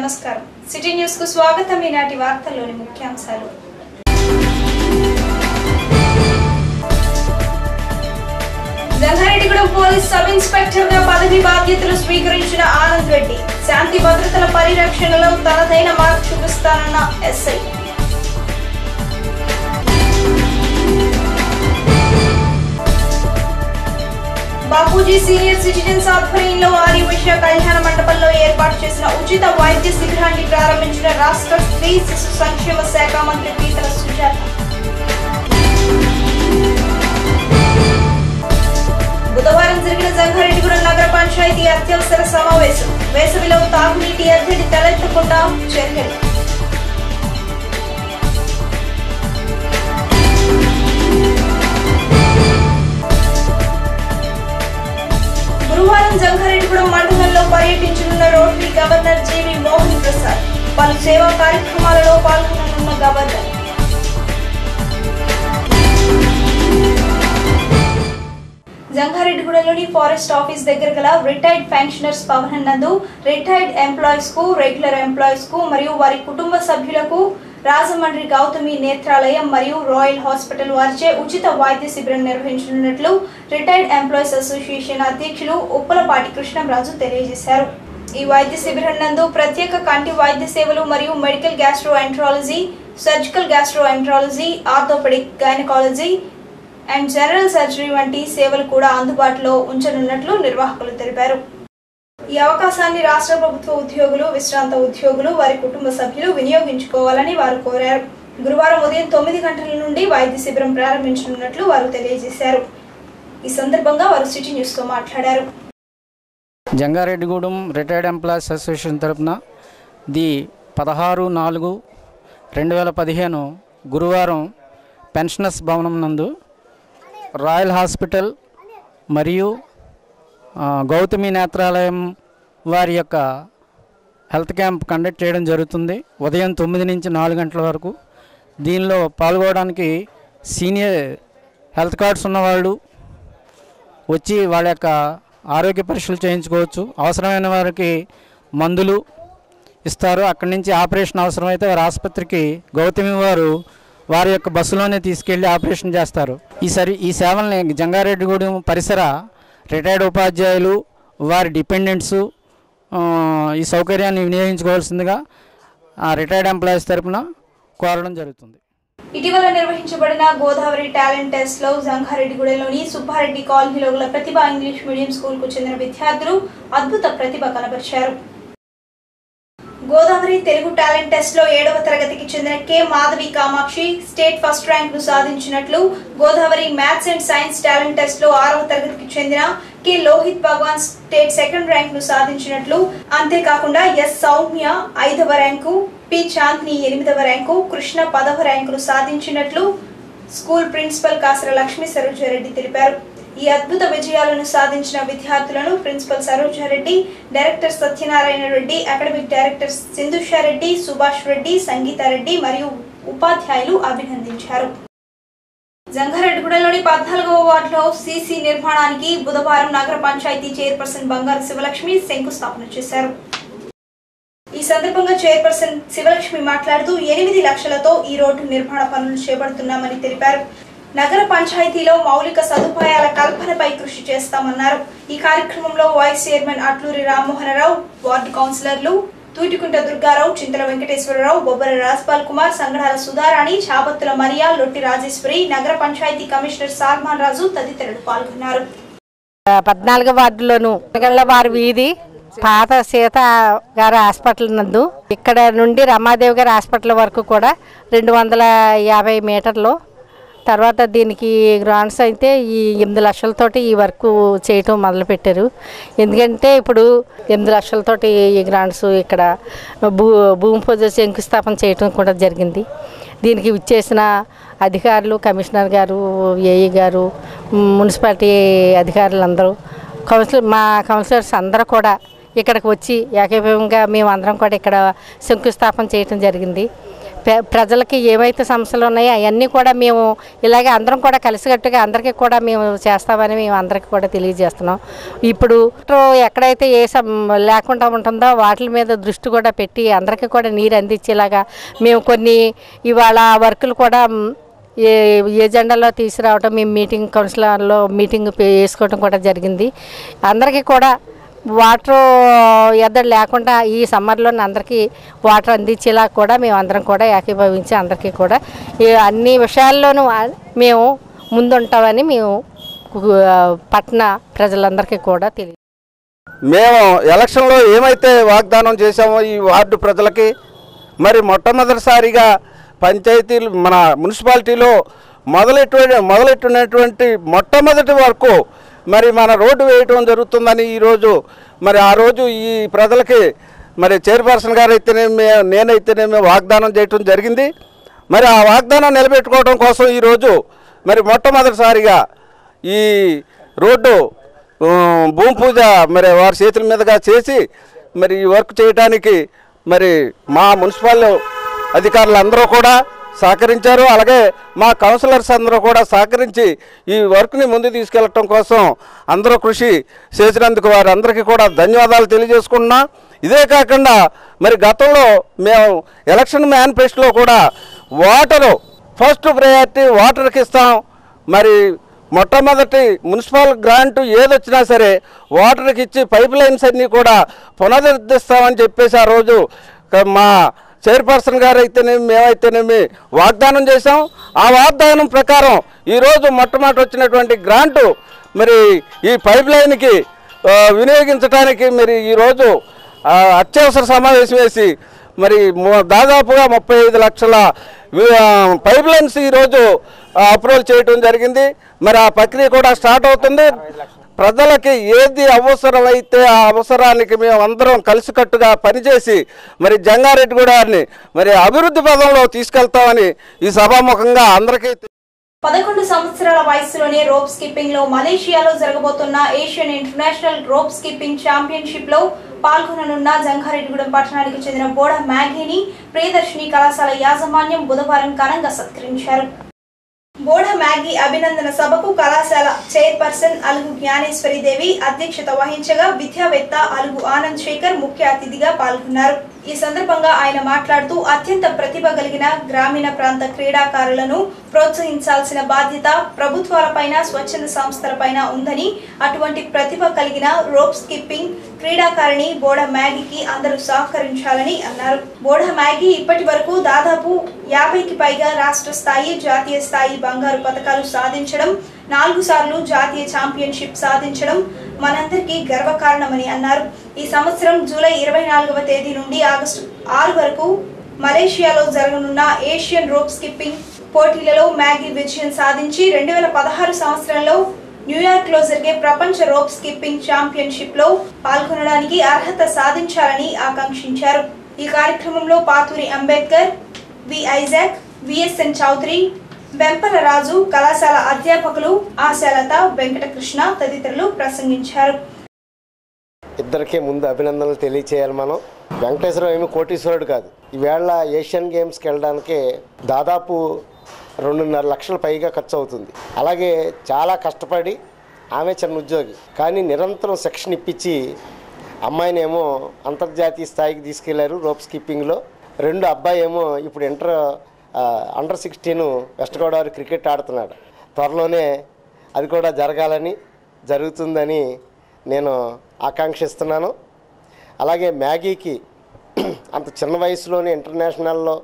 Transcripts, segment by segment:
నమస్కారం city news కు స్వాగతం ఈనాటి వార్తల్లోని ముఖ్యాంశాలు జంగారెడ్డిగూడెం పోలీస్ సబ్ ఇన్స్పెక్టర్ గా పదవి బాధ్యతలు స్వీకరించిన ఆనంద్ రెడ్డి శాంతి భద్రతల పరిరక్షణలో తనదైన మార్పు చూపిస్తానన్న ఎస్ఐ బాపూజీ సీనియర్ సిటిజన్స్ ఆధ్వర్యంలో ఆర్యవైశ్య కళ్యాణ మండపంలో ఏర్పాటు చేసిన ఉచిత వైద్య శిబిరాన్ని ప్రారంభించిన రాష్ట్ర స్త్రీ శిశు సంక్షేమ శాఖ మంత్రి పీతల సుజాత. బుధవారం జరిగిన జంగారెడ్డిగూడెం నగర పంచాయతీ అత్యవసర సమావేశం వేసవిలో తాగునీటి ఎద్దడి తలెత్తకుండా చర్యలు. గురువారం జంగారెడ్డిగూడెం మండలంలో పర్యటించనున్న రోటరీ గవర్నర్ జీవి మోహన్ ప్రసాద్ పలు సేవా కార్యక్రమాలలో పాల్గొననున్న గవర్నర్. జంగారెడ్డిగూడెంలోని ఫారెస్ట్ ఆఫీస్ దగ్గర గల రిటైర్డ్ పెన్షనర్స్ భవనం నందు రిటైర్డ్ ఎంప్లాయీస్ కు రెగ్యులర్ ఎంప్లాయీస్ కు మరియు వారి కుటుంబ సభ్యులకు రాజమండ్రి గౌతమి నేత్రాలయం మరియు రాయల్ హాస్పిటల్ వారిచే ఉచిత వైద్య శిబిరం నిర్వహించనున్నట్లు రిటైర్డ్ ఎంప్లాయీస్ అసోసియేషన్ అధ్యక్షులు ఉప్పలపాటి కృష్ణంరాజు తెలియజేశారు. ఈ వైద్య శిబిరం నందు ప్రత్యేక కంటి వైద్య సేవలు మరియు medical gastroenterology, surgical gastroenterology, orthopaedic, gynaecology and general surgery వంటి సేవలు కూడా అందుబాటులో ఉంచనున్నట్లు నిర్వాహకులు తెలిపారు. ఈ అవకాశాన్ని రాష్ట్ర ప్రభుత్వ ఉద్యోగులు, విశ్రాంత ఉద్యోగులు, వారి కుటుంబ సభ్యులు వినియోగించుకోవాలని వారు కోరారు. గురువారం ఉదయం 9 గంటల నుండి వైద్య శిబిరం ప్రారంభించనున్నట్లు వారు తెలియజేశారు. ఈ సందర్భంగా వారు సిటీ న్యూస్ తో మాట్లాడారు. జంగారెడ్డిగూడెం రిటైర్డ్ ఎంప్లాయీస్ అసోసియేషన్ తరపున 16/4/2015 గురువారం పెన్షనర్స్ భవనం నందు రాయల్ హాస్పిటల్ మరియు గౌతమి నేత్రాలయం వారి యొక్క హెల్త్ క్యాంప్ కండక్ట్ చేయడం జరుగుతుంది. ఉదయం 9 నుంచి 4 గంటల వరకు. దీనిలో పాల్గొనడానికి సీనియర్ హెల్త్ కార్డ్స్ ఉన్నవాళ్ళు వచ్చి వాళ్ళ యొక్క ఆరోగ్య పరీక్షలు చేయించుకోవచ్చు. అవసరమైన వారికి మందులు ఇస్తారు. అక్కడి నుంచి ఆపరేషన్ అవసరమైతే వారి ఆసుపత్రికి గౌతమి వారి యొక్క బస్సులోనే తీసుకెళ్ళి ఆపరేషన్ చేస్తారు. ఈ సేవల్ని జంగారెడ్డిగూడెం పరిసర రిటైర్డ్ ఉపాధ్యాయులు, వారి డిపెండెంట్స్ ఈ సౌకర్యాన్ని వినియోగించుకోవాల్సిందిగా రిటైర్డ్ ఎంప్లాయీస్ తరఫున కోరడం జరుగుతుంది. ఇటీవల నిర్వహించబడిన గోదావరి టాలెంట్ టెస్ట్ లో జంగారెడ్డిగూడెంలోని సుబ్బారెడ్డి కాలనీలో గల ప్రతిభ ఇంగ్లీష్ మీడియం స్కూల్ కు చెందిన విద్యార్థులు అద్భుత ప్రతిభ కనబరిచారు. గోదావరి తెలుగు టాలెంట్ టెస్ట్ లో 7వ తరగతికి చెందిన K Madhavi Kamakshi state first rank ను సాధించినట్లు, Godavari maths and science talent test లో 6వ తరగతికి చెందిన K Lohith Bhagavan state second rank ను సాధించినట్లు, అంతేకాకుండా ఎస్ సౌమ్య 5వ ర్యాంకు, పి చాంద్ని 8వ ర్యాంకు, కృష్ణ 10వ ర్యాంకును సాధించినట్లు స్కూల్ ప్రిన్సిపల్ కాసర లక్ష్మీ సరోజారెడ్డి తెలిపారు. ఈ అద్భుత విజయాలను సాధించిన విద్యార్థులను principal Saroja Reddy, director Satyanarayana Reddy, academic director Sindhusha Reddy, Subhash Reddy, Sangeetha Reddy మరియు ఉపాధ్యాయులు అభినందించారు. జంగారెడ్డిగూడెంలోని 14వ వార్డులో సీసీ నిర్మాణానికి బుధవారం నగర పంచాయతీ చైర్పర్సన్ బంగారు శివలక్ష్మి శంకుస్థాపన చేశారు. ఈ సందర్భంగా చైర్పర్సన్ శివలక్ష్మి మాట్లాడుతూ 8 లక్షలతో ఈ రోడ్డు నిర్మాణ పనులు చేపడుతున్నామని తెలిపారు. నగర పంచాయతీలో మౌలిక సదుపాయాల కల్పనపై కృషి చేస్తామన్నారు. ఈ కార్యక్రమంలో vice chairman Atluri Rammohanrao, ward కౌన్సిలర్లు తూటికుంట దుర్గారావు, చింతల వెంకటేశ్వరరావు, బొబ్బర రాజ్పాల్ కుమార్, సంగడాల సుధారాణి, చాబత్తుల మరియా, లొట్టి రాజేశ్వరి, నగర పంచాయతీ కమిషనర్ సాల్మాన్ రాజు తదితరులు పాల్గొన్నారు. 14వ వార్డులోను వారి వీధి పాత సీత గారి హాస్పిటల్ నందు ఇక్కడ నుండి రమాదేవి గారి హాస్పిటల్ వరకు కూడా 250 మీటర్లు. తర్వాత దీనికి గ్రాంట్స్ అయితే ఈ 8 లక్షలతోటి ఈ వర్క్ చేయటం మొదలుపెట్టారు. ఎందుకంటే ఇప్పుడు 8 లక్షలతోటి ఈ గ్రాంట్స్ ఇక్కడ భూమి పూజ శంకుస్థాపన చేయటం కూడా జరిగింది. దీనికి ఇచ్చేసిన అధికారులు, కమిషనర్ గారు, ఏఈ గారు, మున్సిపాలిటీ అధికారులందరూ, మా కౌన్సిలర్స్ అందరూ కూడా ఇక్కడికి వచ్చి ఏకీభవంగా మేమందరం కూడా ఇక్కడ శంకుస్థాపన చేయటం జరిగింది. ప్రజలకి ఏమైతే సమస్యలు ఉన్నాయో అవన్నీ కూడా మేము ఇలాగే అందరం కూడా కలిసికట్టుగా అందరికీ కూడా మేము చేస్తామని మేము అందరికీ కూడా తెలియజేస్తున్నాం. ఇప్పుడు ఎక్కడైతే ఏ లేకుండా ఉంటుందో వాటి మీద దృష్టి కూడా పెట్టి అందరికీ కూడా నీరు అందించేలాగా మేము కొన్ని ఇవాళ వర్కులు కూడా ఏజెండాలో తీసుకురావటం, మేము మీటింగ్ కౌన్సిలర్లో మీటింగ్ వేసుకోవడం కూడా జరిగింది. అందరికీ కూడా వాటర్ ఎద్దడి లేకుండా ఈ సమ్మర్లో అందరికీ వాటర్ అందించేలా కూడా మేము అందరం కూడా ఏకీభవించి అందరికీ కూడా అన్ని విషయాల్లోనూ మేము ముందుంటామని మేము పట్టణ ప్రజలందరికీ కూడా తెలియదు. మేము ఎలక్షన్లో ఏమైతే వాగ్దానం చేశామో ఈ వార్డు ప్రజలకి మరి మొట్టమొదటిసారిగా పంచాయతీలు మన మున్సిపాలిటీలో మొదలెట్టినటువంటి మొట్టమొదటి వరకు మరి మన రోడ్డు వేయటం జరుగుతుందని ఈరోజు మరి ఆ రోజు ఈ ప్రజలకి మరి చైర్పర్సన్ గారు అయితేనేమి నేనైతేనేమి వాగ్దానం చేయటం జరిగింది. మరి ఆ వాగ్దానం నిలబెట్టుకోవడం కోసం ఈరోజు మరి మొట్టమొదటిసారిగా ఈ రోడ్డు భూమి పూజ మరి వారి చేతుల మీదుగా చేసి మరి ఈ వర్క్ చేయడానికి మరి మా మున్సిపల్ అధికారులు కూడా సహకరించారు. అలాగే మా కౌన్సిలర్స్ అందరూ కూడా సహకరించి ఈ వర్క్ని ముందు తీసుకెళ్లటం కోసం అందరూ కృషి చేసినందుకు వారందరికీ కూడా ధన్యవాదాలు తెలియజేసుకుంటున్నా. ఇదే కాకుండా మరి గతంలో మేము ఎలక్షన్ మేనిఫెస్టోలో కూడా వాటరు ఫస్ట్ ప్రయారిటీ వాటర్కి ఇస్తాం, మరి మొట్టమొదటి మున్సిపల్ గ్రాంట్ ఏదొచ్చినా సరే వాటర్కి ఇచ్చి పైప్ లైన్స్ అన్నీ కూడా పునరుద్ధరిస్తామని చెప్పేసి ఆ రోజు మా చైర్పర్సన్ గారు అయితేనేమి మేమైతేనేమి వాగ్దానం చేశాం. ఆ వాగ్దానం ప్రకారం ఈరోజు మొట్టమొదటి వచ్చినటువంటి గ్రాంటు మరి ఈ పైప్ లైన్కి వినియోగించడానికి మరి ఈరోజు అత్యవసర సమావేశం వేసి మరి దాదాపుగా 35 లక్షల పైప్ లైన్స్ ఈరోజు అప్రూవల్ చేయడం జరిగింది. మరి ఆ ప్రక్రియ కూడా స్టార్ట్ అవుతుంది. ప్రజలకి ఏది అవసరమైతే ఆ అవసరానికి మేము అందరం కలిసికట్టుగా పనిచేసి మరి జంగారెడ్డిగూడని మరి అభివృద్ధి పదంలో తీసుకెళ్తామని ఈ సభాముఖంగా అందరికీ 11 సంవత్సరాల వయసులోనే రోప్ స్కిప్పింగ్ లో మలేషియాలో జరగబోతున్న Asian international rope skipping championship లో పాల్గొననున్న జంగారెడ్డిగూడెం పట్టణానికి చెందిన బోడ మ్యాగీని ప్రియదర్శిని కళాశాల యాజమాన్యం బుధవారం ఘనంగా సత్కరించారు. బోడ మ్యాగీ అభినందన సభకు కళాశాల చైర్పర్సన్ అలుగు జ్ఞానేశ్వరి దేవి అధ్యక్షత వహించగా విద్యావేత్త అలుగు ఆనంద్ శేఖర్ ముఖ్య అతిథిగా పాల్గొన్నారు. ఈ సందర్భంగా ఆయన మాట్లాడుతూ అత్యంత ప్రతిభ కలిగిన గ్రామీణ ప్రాంత క్రీడాకారులను ప్రోత్సహించాల్సిన బాధ్యత ప్రభుత్వాలపైన స్వచ్ఛంద సంస్థలపైన ఉందని, అటువంటి ప్రతిభ కలిగిన రోప్ స్కిప్పింగ్ క్రీడాకారిణి బోడ మ్యాగీకి అందరూ సహకరించాలని అన్నారు. బోడ మ్యాగీ ఇప్పటి వరకు దాదాపు 50కి పైగా రాష్ట్ర స్థాయి, జాతీయ స్థాయి బంగారు పతకాలు సాధించడం, 4 సార్లు జాతీయ ఛాంపియన్షిప్ సాధించడం మనందరికీ గర్వకారణమని అన్నారు. ఈ సంవత్సరం జూలై 24వ తేదీ నుండి ఆగస్టు 6 వరకు మలేషియాలో జరగనున్న ఏషియన్ రోప్ స్కిప్పింగ్ పోటీలలో మ్యాగీ విజయం సాధించి 2016 సంవత్సరంలో న్యూయార్క్ లో జరిగే ప్రపంచ రోప్ స్కిప్పింగ్ ఛాంపియన్షిప్ లో పాల్గొనడానికి అర్హత సాధించాలని ఆకాంక్షించారు. ఈ కార్యక్రమంలో పాతూరి అంబేద్కర్, వి ఐజాక్, విఎస్ఎన్ చౌదరి, వెంపల రాజు, కళాశాల అధ్యాపకులు ఆశాలత, వెంకటకృష్ణ తదితరులు ప్రసంగించారు. ఇద్దరికీ ముందు అభినందనలు తెలియచేయాలి. మనం వెంకటేశ్వరరావు ఏమి కోటీశ్వరుడు కాదు. ఈవేళ ఏషియన్ గేమ్స్కి వెళ్ళడానికి దాదాపు 2.5 లక్షల పైగా ఖర్చు అవుతుంది. అలాగే చాలా కష్టపడి ఆమె చిన్న ఉద్యోగి, కానీ నిరంతరం శిక్షణ ఇప్పించి అమ్మాయినేమో అంతర్జాతీయ స్థాయికి తీసుకెళ్లారు రోప్ స్కిప్పింగ్లో. రెండో అబ్బాయి ఏమో ఇప్పుడు అండర్ 16 వెస్ట్ గోదావరి క్రికెట్ ఆడుతున్నాడు. త్వరలోనే అది కూడా జరుగుతుందని నేను ఆకాంక్షిస్తున్నాను. అలాగే మ్యాగీకి అంత చిన్న వయసులోనే ఇంటర్నేషనల్లో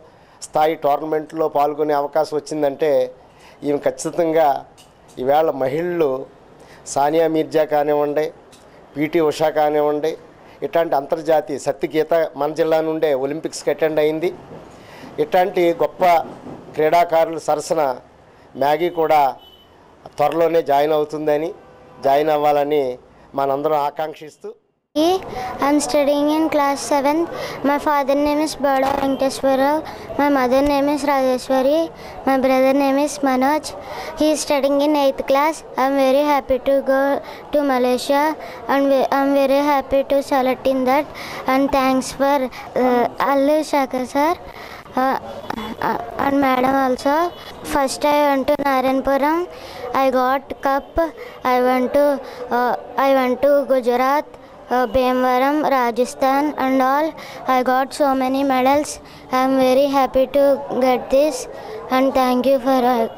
స్థాయి టోర్నమెంట్లో పాల్గొనే అవకాశం వచ్చిందంటే ఈమె ఖచ్చితంగా ఈవేళ మహిళలు సానియా మీర్జా కానివ్వండి, పిటి ఉషా కానివ్వండి, ఇట్లాంటి అంతర్జాతీయ సత్యగీత మన జిల్లా నుండే ఒలింపిక్స్కి అటెండ్ అయింది. ఇట్లాంటి గొప్ప క్రీడాకారుల సరసన మ్యాగీ కూడా త్వరలోనే జాయిన్ అవ్వాలని మనందరం ఆకాంక్షిస్తూ I'm studying in class 7th. My father name is Boda Venkateswara. My mother name is Rajeshwari. My brother name is Manoj. He is studying in 8th class. I'm very happy to go to Malaysia and I'm very happy to select in that. And thanks for Allu Shakar sir. and madam also. First I went to Narayanpuram. I got cup. I went to Gujarat, Bhimavaram, Rajasthan and all. I got so many medals. I am very happy to get this and thank you for all.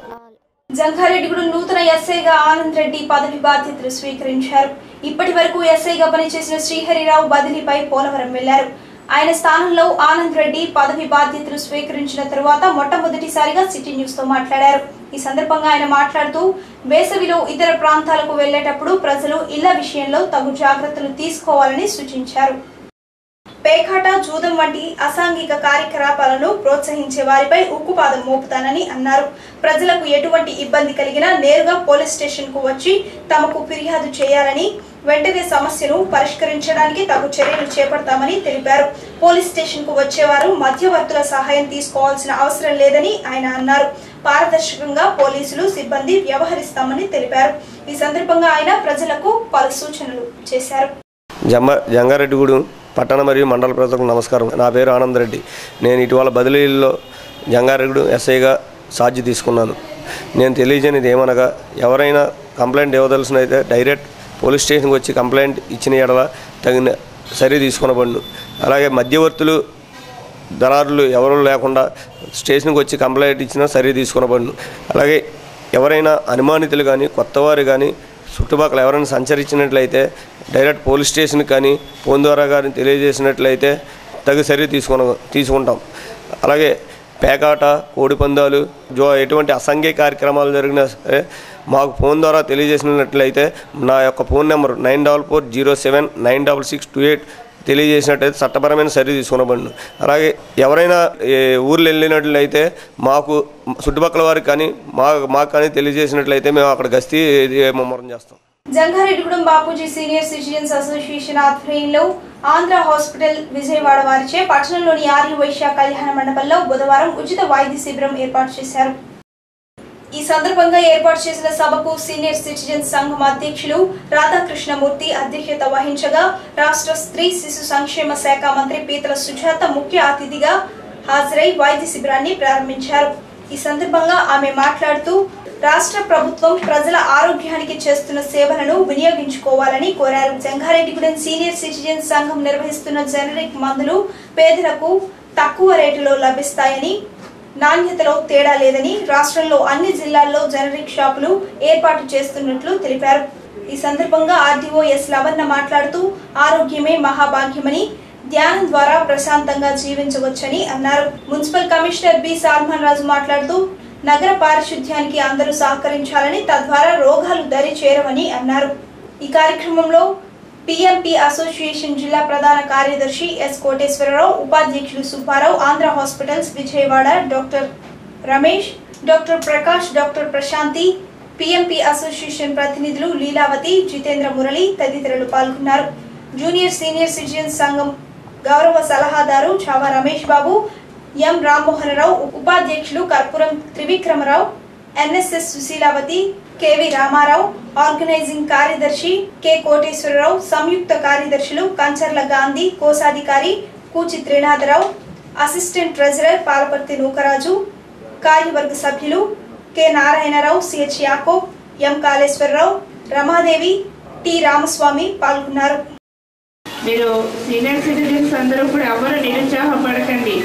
Jangareddygudem నూతన ఎస్ఐగా ఆనంద్ రెడ్డి పదవి బాధ్యతలు స్వీకరించారు. ఇప్పటి వరకు ఎస్ఐగా పనిచేసిన శ్రీహరిరావు బదిలీపై పోలవరం వెళ్లారు. ఆయన స్థానంలో ఆనంద్ రెడ్డి పదవి బాధ్యతలు స్వీకరించిన తరువాత మొట్టమొదటిసారిగా సిటీ న్యూస్ తో మాట్లాడారు. ఈ సందర్భంగా ఆయన మాట్లాడుతూ వేసవిలో ఇతర ప్రాంతాలకు వెళ్లేటప్పుడు ప్రజలు ఇళ్ల విషయంలో తగు జాగ్రత్తలు తీసుకోవాలని సూచించారు. పేకాట, జూదం వంటి అసాంఘిక కార్యకలాపాలను ప్రోత్సహించే వారిపై ఉక్కుపాదం మోపుతానని అన్నారు. ప్రజలకు ఎటువంటి ఇబ్బంది కలిగినా నేరుగా పోలీస్ స్టేషన్ కు వచ్చి తమకు ఫిర్యాదు చేయాలని, వెంటనే సమస్యను పరిష్కరించడానికి తగు చర్యలు చేపడతామని తెలిపారు. పోలీస్ స్టేషన్ కు వచ్చేవారు మధ్యవర్తుల సహాయం తీసుకోవాల్సిన అవసరం లేదని ఆయన అన్నారు. పారదర్శకంగా పోలీసులు సిబ్బంది వ్యవహరిస్తామని తెలిపారు. ఈ సందర్భంగా ఆయన ప్రజలకు పలు సూచనలు చేశారు. జంగారెడ్డిగూడెం పట్టణ మరియు మండల ప్రజలకు నమస్కారం. నా పేరు ఆనంద్ రెడ్డి. నేను ఇటీవల బదిలీలో జంగారెడ్డి ఎస్ఐగా ఛార్జ్ తీసుకున్నాను. నేను తెలియజేయనిది ఏమనగా, ఎవరైనా కంప్లైంట్ ఇవ్వదలసినైతే డైరెక్ట్ పోలీస్ స్టేషన్కి వచ్చి కంప్లైంట్ ఇచ్చిన ఎడల తగిన చర్య తీసుకునబడును. అలాగే మధ్యవర్తులు, దళారులు ఎవరు లేకుండా స్టేషన్కి వచ్చి కంప్లైంట్ ఇచ్చినా చర్య తీసుకునబడును. అలాగే ఎవరైనా అనుమానితులు కానీ కొత్తవారు కానీ చుట్టుపక్కల ఎవరైనా సంచరించినట్లయితే డైరెక్ట్ పోలీస్ స్టేషన్కి కానీ ఫోన్ ద్వారా కానీ తెలియజేసినట్లయితే తగు చర్య తీసుకుంటాం. అలాగే పేకాట, కోడిపందాలు, ఎటువంటి అసాంఘిక కార్యక్రమాలు జరిగినా సరే మాకు ఫోన్ ద్వారా తెలియజేసినట్లయితే నా యొక్క ఫోన్ నెంబర్ 9440796628 తెలియజేసినట్లయితే చట్టపరమైన చర్య తీసుకునబడును. అలాగే ఎవరైనా ఊర్లు వెళ్ళినట్లయితే మాకు చుట్టుపక్కల వారికి కానీ మాకు కానీ తెలియజేసినట్లయితే మేము అక్కడ గస్తీ ముమ్మరం చేస్తాం. Jangareddygudem Bapuji senior citizens association ఆధ్వర్యంలో ఆంధ్ర హాస్పిటల్ విజయవాడ వారిచే పట్టణంలోని ఆర్య వైశ్య కళ్యాణ మండపంలో బుధవారం ఉచిత వైద్య శిబిరం ఏర్పాటు చేశారు. ఈ సందర్భంగా ఏర్పాటు చేసిన సభకు సీనియర్ సిటిజన్స్ సంఘం అధ్యక్షులు రాధాకృష్ణమూర్తి అధ్యక్షత వహించగా రాష్ట్ర స్త్రీ శిశు సంక్షేమ శాఖ మంత్రి పీతల సుజాత ముఖ్య అతిథిగా హాజరై వైద్య శిబిరాన్ని ప్రారంభించారు. ఈ సందర్భంగా ఆమె మాట్లాడుతూ రాష్ట్ర ప్రభుత్వం ప్రజల ఆరోగ్యానికి చేస్తున్న సేవలను వినియోగించుకోవాలని కోరారు. జంగారెడ్డిగూడెం సీనియర్ సిటిజన్స్ సంఘం నిర్వహిస్తున్న జనరిక్ మందులు పేదలకు తక్కువ రేటులో లభిస్తాయని, నాణ్యతలో తేడా లేదని, రాష్ట్రంలో అన్ని జిల్లాల్లో జనరిక్ షాపులు ఏర్పాటు చేస్తున్నట్లు తెలిపారు. ఈ సందర్భంగా ఆర్డీఓ ఎస్ లవన్న మాట్లాడుతూ ఆరోగ్యమే మహాభాగ్యమని, ధ్యానం ద్వారా ప్రశాంతంగా జీవించవచ్చని అన్నారు. మున్సిపల్ కమిషనర్ బి సాల్మన్ రాజు మాట్లాడుతూ నగర పారిశుధ్యానికి అందరూ సహకరించాలని, తద్వారా రోగాలు దరి చేరవని అన్నారు. ఈ కార్యక్రమంలో పిఎంపి అసోసియేషన్ జిల్లా ప్రధాన కార్యదర్శి ఎస్ కోటేశ్వరరావు, ఉపాధ్యక్షులు Subba Rao, Andhra hospitals Vijayawada doctor Ramesh, doctor Prakash, doctor Prashanthi, PMP association ప్రతినిధులు లీలావతి, జితేంద్ర మురళి తదితరులు పాల్గొన్నారు. జూనియర్ సీనియర్ సిటిజన్స్ సంఘం గౌరవ సలహాదారు చావా రమేష్ బాబు, ఎం రామ్మోహనరావు, ఉపాధ్యక్షులు Karpuram Trivikrama Rao, NSS Sushilavathi, KV Rama Rao, organising కార్యదర్శి కె కోటేశ్వరరావు, సంయుక్త కార్యదర్శులు కంచర్ల గాంధీ, కోశాధికారి కూచి త్రినాథరావు, అసిస్టెంట్ ట్రెజరర్ పాలపర్తి నూకరాజు, కార్యవర్గ సభ్యులు K Narayana Rao, CH Yakob, M Kaleswara Rao, Ramadevi, T Ramaswamy పాల్గొన్నారు. మీరు సీనియర్ సిటిజన్స్ అందరూ కూడా ఎవరు నిరుత్సాహపడకండి.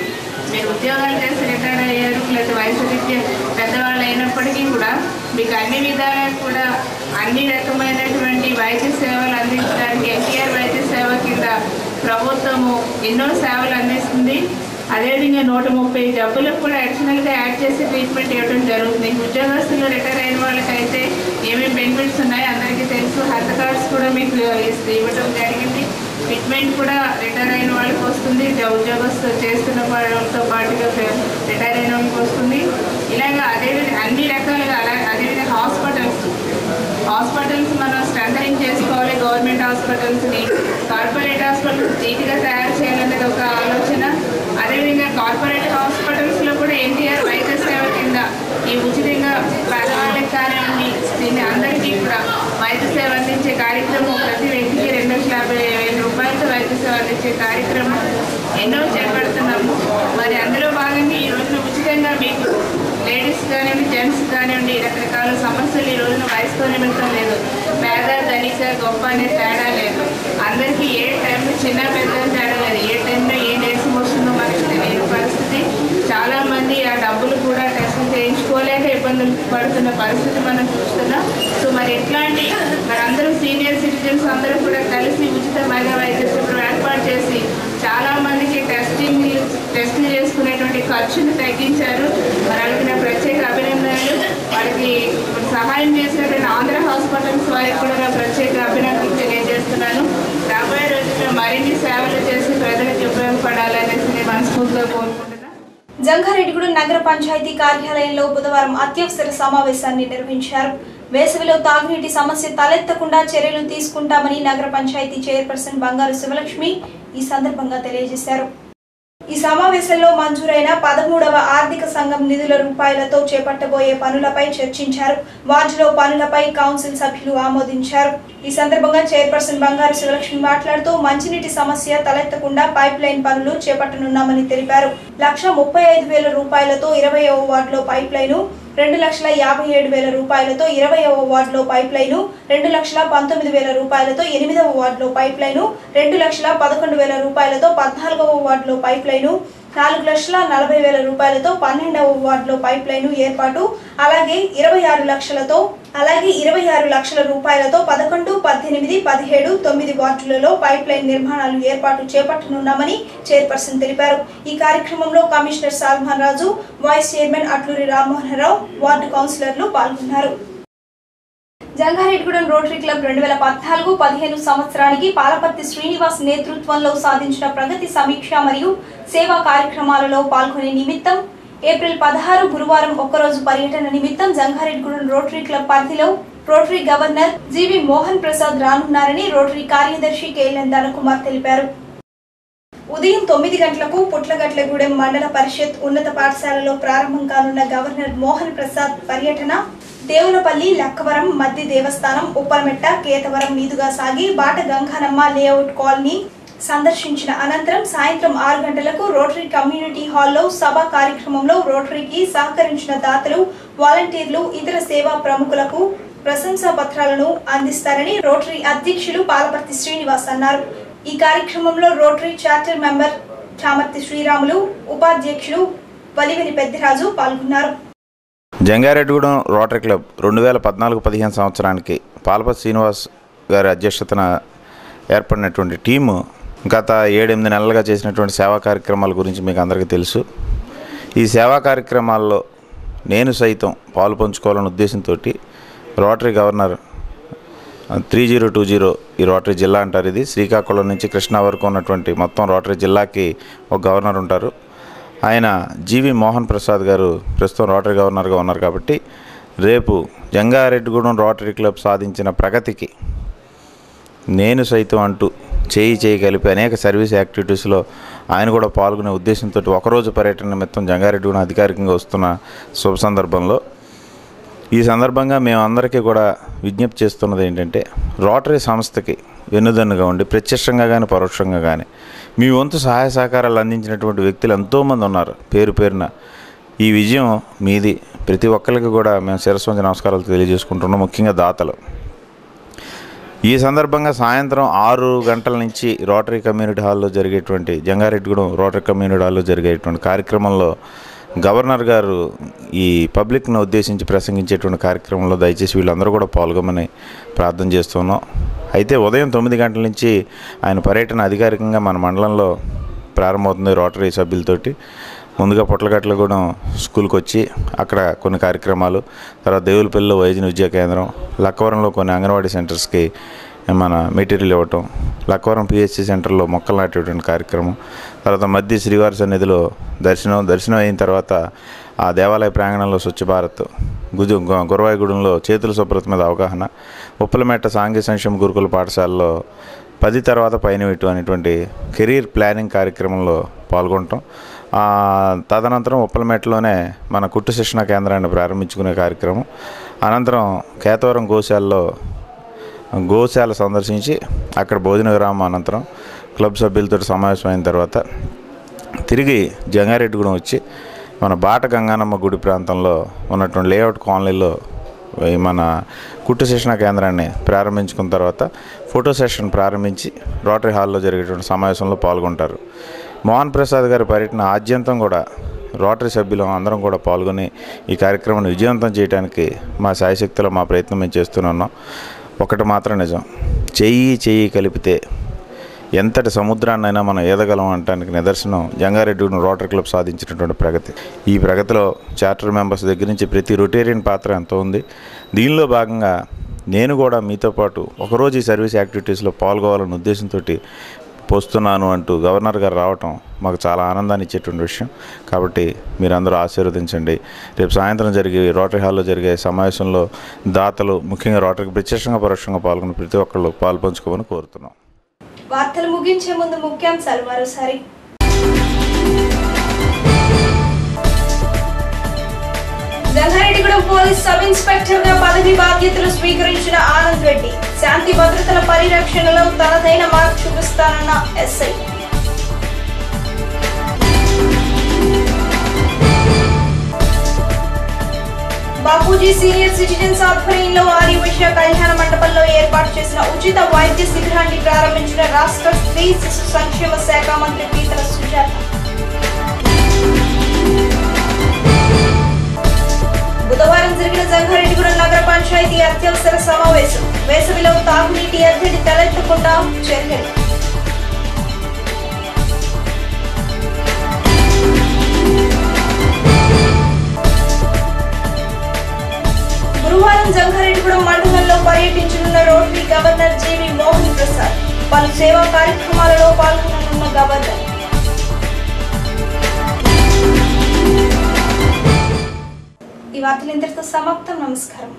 మీరు ఉద్యోగాలు చేసి రిటైర్ అయ్యారు, లేదా వయసు రీత్యా పెద్దవాళ్ళు అయినప్పటికీ కూడా మీకు అన్ని విధాలా కూడా అన్ని రకమైనటువంటి వైద్య సేవలు అందించడానికి ఎన్టీఆర్ వైద్య సేవ కింద ప్రభుత్వము ఎన్నో సేవలు అందిస్తుంది. అదేవిధంగా 130 జబ్బులకు కూడా అడిషనల్గా యాడ్ చేసి ట్రీట్మెంట్ ఇవ్వడం జరుగుతుంది. ఉద్యోగస్తులు రిటైర్ అయిన వాళ్ళకైతే ఏమేమి బెనిఫిట్స్ ఉన్నాయో అందరికీ తెలుసు. హెల్త్ కార్డ్స్ కూడా మీకు ఇవ్వడం జరిగింది. ట్రీట్మెంట్ కూడా రిటైర్ అయిన వాళ్ళకి వస్తుంది, ఉద్యోగస్తులు చేస్తున్న వాళ్ళతో పాటుగా రిటైర్ అయిన వాళ్ళకి వస్తుంది. ఇలాగా అదేవిధంగా అన్ని రకాలుగా అదేవిధంగా హాస్పిటల్స్ మనం స్ట్రెంథనింగ్ చేసుకోవాలి. గవర్నమెంట్ హాస్పిటల్స్ని కార్పొరేట్ హాస్పిటల్స్ నీట్గా తయారు చేయాలనేది ఒక ఆలోచన. అదేవిధంగా కార్పొరేట్ హాస్పిటల్స్లో కూడా ఎన్టీఆర్ వైద్య సేవ కింద ఈ ఉచితంగా పేదవాళ్ళకి కానివ్వండి, దీన్ని అందరికీ కూడా వైద్య సేవ అందించే కార్యక్రమం, ప్రతి వ్యక్తికి 2,50,000 రూపాయలతో వైద్య సేవ అందించే కార్యక్రమం ఎన్నో చేపడుతున్నాము. మరి అందులో భాగంగా మీకు లేడీస్ కానివ్వండి, జెంట్స్ కానివ్వండి, రకరకాల సమస్యలు ఈ రోజున వయసుతో నిమిత్తం లేదు. పేద, ధనిక, గొప్ప అనే తేడా లేదు. అందరికీ ఏ టైంలో చిన్న పెద్ద తేడా లేదు. ఏ టైంలో ఏ నీరసం వస్తుందో మనకు తెలియని పరిస్థితి. చాలామంది ఆ డబ్బులు కూడా టెస్టులు చేయించుకోలేక ఇబ్బందులు పడుతున్న పరిస్థితి మనం చూస్తున్నాం. సో మరి ఇట్లాంటి మరి అందరూ సీనియర్ సిటిజన్స్ అందరూ కూడా కలిసి ఉచిత మహిళా వైద్య శిబిరం ఏర్పాటు చేసి చాలామందికి టెస్టులు చేసుకునేటువంటి ఖర్చును తగ్గించారు. మరి వాళ్ళకి నా ప్రత్యేక అభినందనలు. వాళ్ళకి సహాయం చేసినటువంటి ఆంధ్ర హాస్పిటల్స్ వారికి కూడా నా ప్రత్యేక అభినందనలు తెలియజేస్తున్నాను. రాబోయే రోజుల్లో మరిన్ని సేవలు చేసి ప్రజలకు ఉపయోగపడాలనేసి నేను మనస్ఫూర్తిగా కోరుకుంటున్నాను. జంగారెడ్డిగూడెం నగర పంచాయతీ కార్యాలయంలో బుధవారం అత్యవసర సమావేశాన్ని నిర్వహించారు. వేసవిలో తాగునీటి సమస్య తలెత్తకుండా చర్యలు తీసుకుంటామని నగర పంచాయతీ చైర్పర్సన్ బంగారు శివలక్ష్మి ఈ సందర్భంగా తెలియజేశారు. ఈ సమావేశంలో మంజూరైన 13వ ఆర్థిక సంఘం నిధుల రూపాయలతో చేపట్టబోయే పనులపై చర్చించారు. వార్డులో పనులపై కౌన్సిల్ సభ్యులు ఆమోదించారు. ఈ సందర్భంగా చైర్పర్సన్ బంగారు శివలక్ష్మి మాట్లాడుతూ మంచినీటి సమస్య తలెత్తకుండా పైప్ లైన్ పనులు చేపట్టనున్నామని తెలిపారు. 1,35,000 రూపాయలతో 20వ వార్డులో పైప్ లైను, 2,57,000 రూపాయలతో 20వ వార్డులో పైప్ లైను, 2,19,000 రూపాయలతో 8వ వార్డులో పైప్ లైను, 2,11,000 రూపాయలతో 14వ వార్డులో పైప్ లైను, 4,40,000 రూపాయలతో 12వ వార్డులో పైప్ లైను ఏర్పాటు, అలాగే 26 లక్షల రూపాయలతో 11, 18, 17, 9 వార్డులలో పైప్ లైన్ నిర్మాణాలు ఏర్పాటు చేపట్టనున్నామని చైర్పర్సన్ తెలిపారు. ఈ కార్యక్రమంలో commissioner Salman Raju, vice chairman Atluri Rammohanrao, ward కౌన్సిలర్లు పాల్గొన్నారు. జంగారెడ్డిగూడెం రోటరీ క్లబ్ 2014-15 సంవత్సరానికి పాలపర్తి శ్రీనివాస్ నేతృత్వంలో సాధించిన ప్రగతి సమీక్ష మరియు సేవా కార్యక్రమాలలో పాల్గొనే నిమిత్తం ఏప్రిల్ 16 గురువారం ఒక్కరోజు పర్యటన నిమిత్తం జంగారెడ్డిగూడెం రోటరీ క్లబ్ పరిధిలో రోటరీ గవర్నర్ జీవి మోహన్ ప్రసాద్ రానున్నారని రోటరీ కార్యదర్శి కేఎల్ఎన్ ధనకుమార్ తెలిపారు. ఉదయం 9 గంటలకు పుట్లగట్లగూడెం మండల పరిషత్ ఉన్నత పాఠశాలలో ప్రారంభం కానున్న గవర్నర్ మోహన్ ప్రసాద్ పర్యటన దేవులపల్లి, లక్కవరం, మద్ది దేవస్థానం, ఉప్పలమెట్ట, కేతవరం మీదుగా సాగి బాట గంగానమ్మ లేఅవుట్ కాలనీ సందర్శించిన అనంతరం సాయంత్రం 6 గంటలకు రోటరీ కమ్యూనిటీ హాల్లో సభా కార్యక్రమంలో రోటరీకి సహకరించిన దాతలు, వాలంటీర్లు, ఇతర సేవా ప్రముఖులకు ప్రశంసా పత్రాలను అందిస్తారని రోటరీ అధ్యక్షులు పాలపర్తి శ్రీనివాస్ అన్నారు. ఈ కార్యక్రమంలో rotary charter member Chamarthi Sriramulu, ఉపాధ్యక్షులు వలివెని పెద్దిరాజు పాల్గొన్నారు. జంగారెడ్డిగూడెం రోటరీ క్లబ్ 2014-15 సంవత్సరానికి పాలపర్తి శ్రీనివాస్ గారి అధ్యక్షతన ఏర్పడినటువంటి టీము గత 7-8 నెలలుగా చేసినటువంటి సేవా కార్యక్రమాల గురించి మీకు అందరికీ తెలుసు. ఈ సేవా కార్యక్రమాల్లో నేను సైతం పాలు పంచుకోవాలనే ఉద్దేశంతో రోటరీ గవర్నర్ 3020 ఈ రోటరీ జిల్లా అంటారు. ఇది శ్రీకాకుళం నుంచి కృష్ణా వరకు ఉన్నటువంటి మొత్తం రోటరీ జిల్లాకి ఒక గవర్నర్ ఉంటారు. ఆయన జీవి మోహన్ ప్రసాద్ గారు ప్రస్తుతం రోటరీ గవర్నర్గా ఉన్నారు. కాబట్టి రేపు జంగారెడ్డిగూడెం రోటరీ క్లబ్ సాధించిన ప్రగతికి నేను సైతం అంటూ చేయి కలిపి అనేక సర్వీస్ యాక్టివిటీస్లో ఆయన కూడా పాల్గొనే ఉద్దేశంతో ఒకరోజు పర్యటన నిమిత్తం జంగారెడ్డిగూడెం అధికారికంగా వస్తున్న శుభ సందర్భంలో ఈ సందర్భంగా మేము అందరికీ కూడా విజ్ఞప్తి చేస్తున్నది ఏంటంటే, రోటరీ సంస్థకి వెన్నుదన్నుగా ఉండి ప్రత్యక్షంగా కానీ పరోక్షంగా కానీ మీ వంతు సహాయ సహకారాలు అందించినటువంటి వ్యక్తులు ఎంతోమంది ఉన్నారు. పేరు పేరున ఈ విజయం మీది. ప్రతి ఒక్కరికి కూడా మేము శిరస్సు వంచి నమస్కారాలు తెలియజేసుకుంటున్నాం, ముఖ్యంగా దాతలు. ఈ సందర్భంగా సాయంత్రం 6 గంటల నుంచి రోటరీ కమ్యూనిటీ హాల్లో జరిగేటువంటి జంగారెడ్డిగూడెం రోటరీ కమ్యూనిటీ హాల్లో జరిగేటువంటి కార్యక్రమంలో గవర్నర్ గారు ఈ పబ్లిక్ను ఉద్దేశించి ప్రసంగించేటువంటి కార్యక్రమంలో దయచేసి వీళ్ళందరూ కూడా పాల్గొమని ప్రార్థన చేస్తున్నాం. అయితే ఉదయం 9 గంటల నుంచి ఆయన పర్యటన అధికారికంగా మన మండలంలో ప్రారంభమవుతుంది. రోటరీ సభ్యులతోటి ముందుగా పుట్లగట్లగూడెం స్కూల్కి వచ్చి అక్కడ కొన్ని కార్యక్రమాలు, తర్వాత దేవులపల్లిలో వైద్య విద్యా కేంద్రం, లక్కవరంలో కొన్ని అంగన్వాడీ సెంటర్స్కి మన మెటీరియల్ ఇవ్వటం, లక్కవరం పిహెచ్సి సెంటర్లో మొక్కలు నాటేటువంటి కార్యక్రమం, తర్వాత మధ్య శ్రీవారి సన్నిధిలో దర్శనం అయిన తర్వాత ఆ దేవాలయ ప్రాంగణంలో స్వచ్ఛ భారత్, గురవాయిగూడెంలో చేతుల శుభ్రత మీద అవగాహన, ఉప్పలమెట్ట సాంఘిక సంక్షేమ గురుకుల పాఠశాలలో 10 తర్వాత పైన అనేటువంటి కెరీర్ ప్లానింగ్ కార్యక్రమంలో పాల్గొనటం. తదనంతరం ఉప్పలమెట్టలోనే మన కుట్టు శిక్షణ కేంద్రాన్ని ప్రారంభించుకునే కార్యక్రమం. అనంతరం కేతవరం గోశాల సందర్శించి అక్కడ భోజన విరామం అనంతరం క్లబ్ సభ్యులతో సమావేశమైన తర్వాత తిరిగి జంగారెడ్డిగూడెం వచ్చి మన బాట గంగానమ్మ గుడి ప్రాంతంలో ఉన్నటువంటి లేఅవుట్ కాలనీలో మన కుట్టు శిక్షణ కేంద్రాన్ని ప్రారంభించుకున్న తర్వాత ఫోటో సెషన్ ప్రారంభించి రోటరీ హాల్లో జరిగేటువంటి సమావేశంలో పాల్గొంటారు. మోహన్ ప్రసాద్ గారి పర్యటన ఆద్యంతం కూడా రోటరీ సభ్యులు అందరం కూడా పాల్గొని ఈ కార్యక్రమాన్ని విజయవంతం చేయడానికి మా శాయశక్తిలో మా ప్రయత్నం మేము చేస్తున్నాం. ఒకటి మాత్రం నిజం, చెయ్యి కలిపితే ఎంతటి సముద్రాన్నైనా మనం ఏదగలం అనడానికి నిదర్శనం జంగారెడ్డిగూడెం రోటరీ క్లబ్ సాధించినటువంటి ప్రగతి. ఈ ప్రగతిలో చార్టర్ మెంబర్స్ దగ్గర నుంచి ప్రతి రొటేరియన్ పాత్ర ఎంతో ఉంది. దీనిలో భాగంగా నేను కూడా మీతో పాటు ఒకరోజు ఈ సర్వీస్ యాక్టివిటీస్లో పాల్గొవాలనే ఉద్దేశంతో పోస్తున్నాను అంటూ గవర్నర్ గారు రావటం మాకు చాలా ఆనందాన్ని ఇచ్చేటువంటి విషయం. కాబట్టి మీరందరూ ఆశీర్వదించండి. రేపు సాయంత్రం జరిగే రోటరీ హాల్లో జరిగే సమావేశంలో దాతలు, ముఖ్యంగా రోటరీకి ప్రత్యక్షంగా పరోక్షంగా పాల్గొని ప్రతి ఒక్కళ్ళు పాల్పంచుకోమని కోరుతున్నాం. వార్తలు ముగించే ముందు ముఖ్యాంశాలు మరోసారి. జంగారెడ్డిగూడెం పోలీస్ సబ్ ఇన్స్పెక్టర్ గా పదవి బాధ్యతలు స్వీకరించిన ఆనంద్ రెడ్డి శాంతి భద్రతల పరిరక్షణలో తనదైన మార్పు చూపిస్తానన్న ఎస్ఐ. బాపూజీ సీనియర్ సిటిజన్స్ ఆధ్వర్యంలో ఆర్యవైశ్య కళ్యాణ మండపంలో ఏర్పాటు చేసిన ఉచిత వైద్య శిబిరాన్ని ప్రారంభించిన రాష్ట్ర స్త్రీ శిశు సంక్షేమ శాఖ మంత్రి పీతల సుజాత. బుధవారం జరిగిన జంగారెడ్డిగూడెం నగర పంచాయతీ అత్యవసర సమావేశం. వేసవిలో తాగునీటి ఎద్దడి తలెత్తకుండా చర్యలు. గురువారం జంగారెడ్డిగూడెం మండలంలో పర్యటించనున్న రోటరీ గవర్నర్ జీవి మోహన్ ప్రసాద్. పలు సేవా కార్యక్రమాలలో పాల్గొననున్న గవర్నర్. ఈ వార్తలు ఇంతటితో సమాప్తం. నమస్కారం.